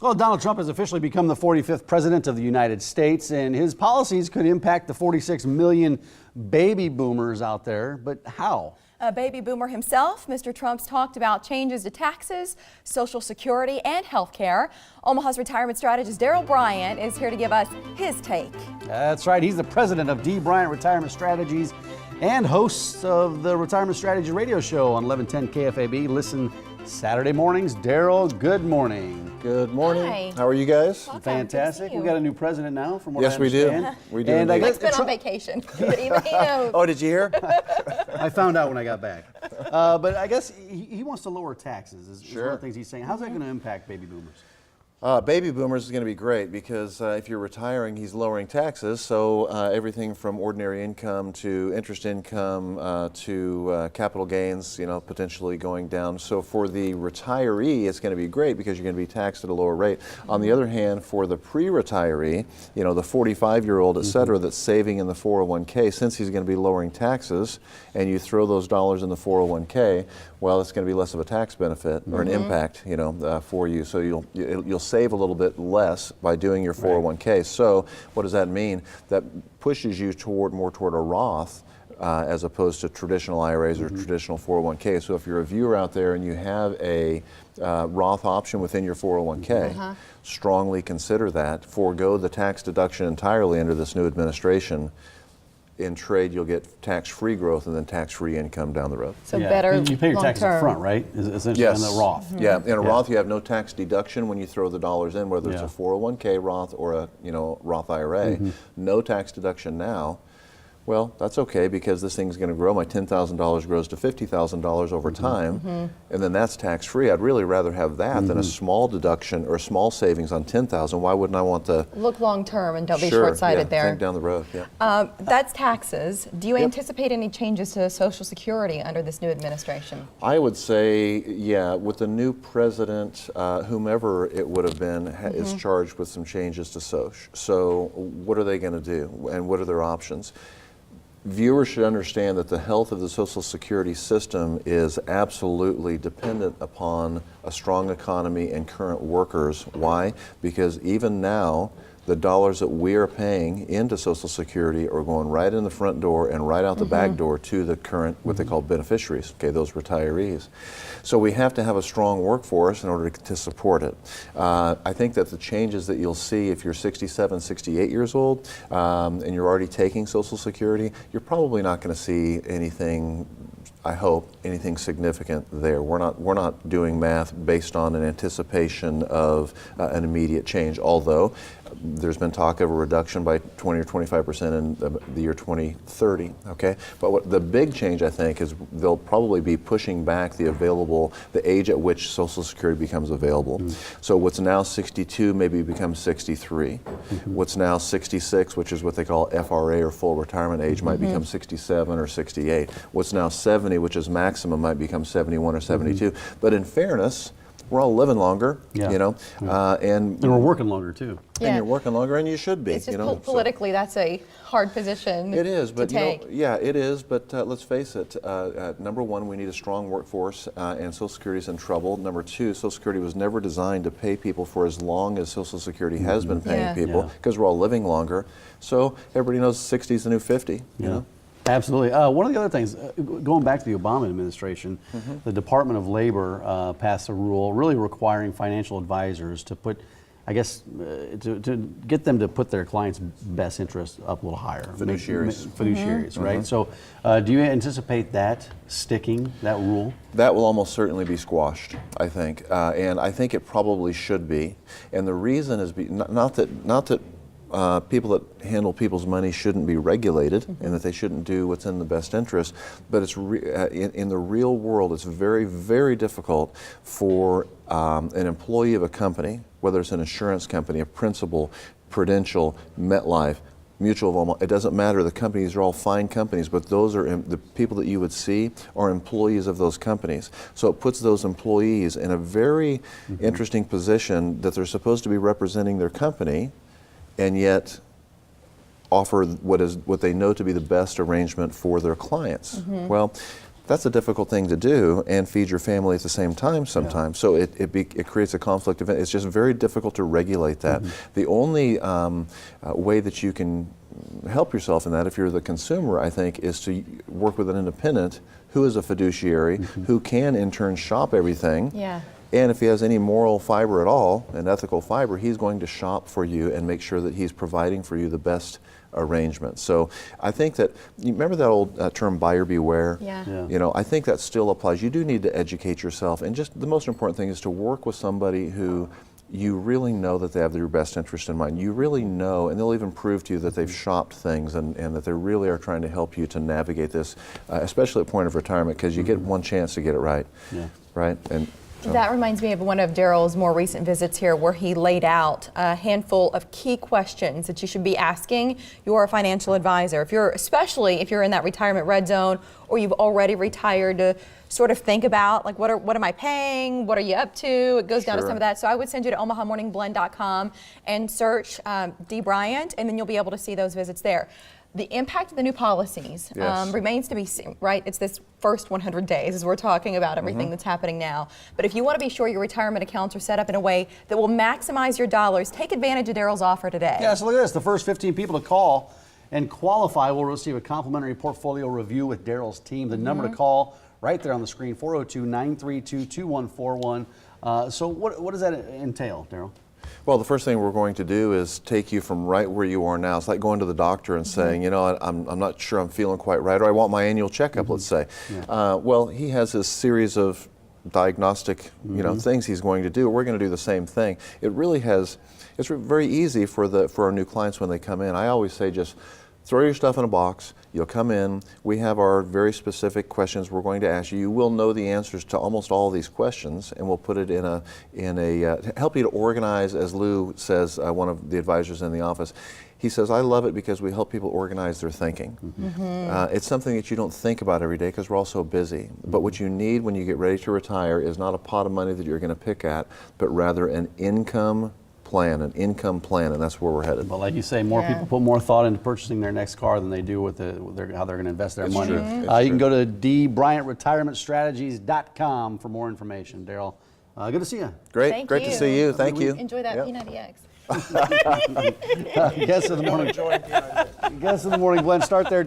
Well, Donald Trump has officially become the 45th president of the United States, and his policies could impact the 46 million baby boomers out there. But how? A baby boomer himself, Mr. Trump's talked about changes to taxes, Social Security, and health care. Omaha's retirement strategist Bryant is here to give us his take. That's right. He's the president of Bryant Retirement Strategies and host of the Retirement Strategy radio show on 1110 KFAB. Listen Saturday mornings. Daryl, good morning. Good morning. Hi. How are you guys? Welcome. Fantastic. We got a new president now, from what Yes, I we do. understand. We do. And I indeed. guess Mike's been on vacation. He knows. Oh, did you hear? I found out when I got back. But I guess he wants to lower taxes, is one of the things he's saying. How's that going to impact baby boomers? Baby boomers is going to be great because if you're retiring, he's lowering taxes. So everything from ordinary income to interest income to capital gains, potentially going down. So for the retiree, it's going to be great because you're going to be taxed at a lower rate. On the other hand, for the pre-retiree, the 45-year-old, et cetera, that's saving in the 401k, since he's going to be lowering taxes, and you throw those dollars in the 401k, well, it's going to be less of a tax benefit or an impact, for you. So you'll save a little bit less by doing your 401k. So what does that mean? That pushes you more toward a Roth as opposed to traditional IRAs or traditional 401k. So if you're a viewer out there and you have a Roth option within your 401k, strongly consider that. Forego the tax deduction entirely under this new administration. In trade, you'll get tax-free growth and then tax-free income down the road. So better You pay your taxes up front, right? Essentially in the Roth. Yeah, in a Roth, you have no tax deduction when you throw the dollars in, whether it's a 401k Roth or a Roth IRA. No tax deduction now. Well, that's okay because this thing's going to grow. My $10,000 grows to $50,000 over time, and then that's tax-free. I'd really rather have that than a small deduction or small savings on $10,000. Why wouldn't I want to look long-term and don't be short-sighted there? Think down the road. Yeah. That's taxes. Do you anticipate any changes to Social Security under this new administration? I would say, yeah, with the new president, whomever it would have been, is charged with some changes to SOCH. So what are they going to do, and what are their options? Viewers should understand that the health of the Social Security system is absolutely dependent upon a strong economy and current workers. Why? Because even now, the dollars that we are paying into Social Security are going right in the front door and right out the back door to the current, what they call beneficiaries, those retirees. So we have to have a strong workforce in order to support it. I think that the changes that you'll see if you're 67, 68 years old and you're already taking Social Security, you're probably not going to see anything, I hope, anything significant there. We're not doing math based on an anticipation of an immediate change, although there's been talk of a reduction by 20 or 25% in the year 2030, okay? But the big change, I think, is they'll probably be pushing back the age at which Social Security becomes available. So what's now 62 maybe becomes 63. What's now 66, which is what they call FRA or full retirement age, might become 67 or 68. What's now 70, which is maximum, might become 71 or 72. But in fairness, we're all living longer, and we're working longer too. And you're working longer, and you should be. It's just politically, that's a hard position. It is, but to take. it is. But let's face it. Number one, we need a strong workforce, and Social Security is in trouble. Number two, Social Security was never designed to pay people for as long as Social Security has been paying people, because we're all living longer. So everybody knows 60 is the new 50. You know. Absolutely. One of the other things, going back to the Obama administration, the Department of Labor passed a rule really requiring financial advisors to put, I guess, to get them to put their clients' best interests up a little higher. Fiduciaries, right? So do you anticipate that sticking, that rule? That will almost certainly be squashed, I think. And I think it probably should be. And the reason is not that people that handle people's money shouldn't be regulated and that they shouldn't do what's in the best interest, but it's in the real world, it's very, very difficult for an employee of a company, whether it's an insurance company, a Principal, Prudential, MetLife, Mutual of Omaha, it doesn't matter. The companies are all fine companies, but those are the people that you would see are employees of those companies. So it puts those employees in a very interesting position that they're supposed to be representing their company, and yet offer what they know to be the best arrangement for their clients. Well, that's a difficult thing to do and feed your family at the same time sometimes. So it creates a conflict of it's just very difficult to regulate that. The only way that you can help yourself in that, if you're the consumer, I think, is to work with an independent who is a fiduciary, who can in turn shop everything. Yeah. And if he has any moral fiber at all, an ethical fiber, he's going to shop for you and make sure that he's providing for you the best arrangement. So I think that, you remember that old term buyer beware? Yeah. You know, I think that still applies. You do need to educate yourself, and just the most important thing is to work with somebody who you really know that they have your best interest in mind. You really know, and they'll even prove to you that they've shopped things and that they really are trying to help you to navigate this, especially at point of retirement, because you get one chance to get it right. Yeah. Right? And so. That reminds me of one of Daryl's more recent visits here where he laid out a handful of key questions that you should be asking your financial advisor. Especially if you're in that retirement red zone or you've already retired, to sort of think about, like, what am I paying? What are you up to? It goes down to some of that. So I would send you to OmahaMorningBlend.com and search D. Bryant, and then you'll be able to see those visits there. The impact of the new policies remains to be seen, right? It's this first 100 days as we're talking about everything that's happening now. But if you want to be sure your retirement accounts are set up in a way that will maximize your dollars, take advantage of Daryl's offer today. Yeah, so look at this. The first 15 people to call and qualify will receive a complimentary portfolio review with Daryl's team. The number to call right there on the screen, 402-932-2141. So what does that entail, Daryl? Well, the first thing we're going to do is take you from right where you are now. It's like going to the doctor and saying, you know, I'm not sure I'm feeling quite right, or I want my annual checkup, let's say. Well, he has his series of diagnostic, you know, things he's going to do. We're going to do the same thing. It really has, it's very easy for our new clients when they come in. I always say just throw your stuff in a box. You'll come in. We have our very specific questions we're going to ask you. You will know the answers to almost all of these questions, and we'll put it in a to help you to organize, as Lou says, one of the advisors in the office. He says, I love it because we help people organize their thinking. It's something that you don't think about every day because we're all so busy. But what you need when you get ready to retire is not a pot of money that you're going to pick at, but rather an income plan, and that's where we're headed. But like you say, more people put more thought into purchasing their next car than they do with how they're going to invest their money. You can go to dbryantretirementstrategies.com for more information. Daryl, good to see you. Great to see you. Thank you. Enjoy that peanut eggs. Guest of the morning. Guest of the morning blend. Start there.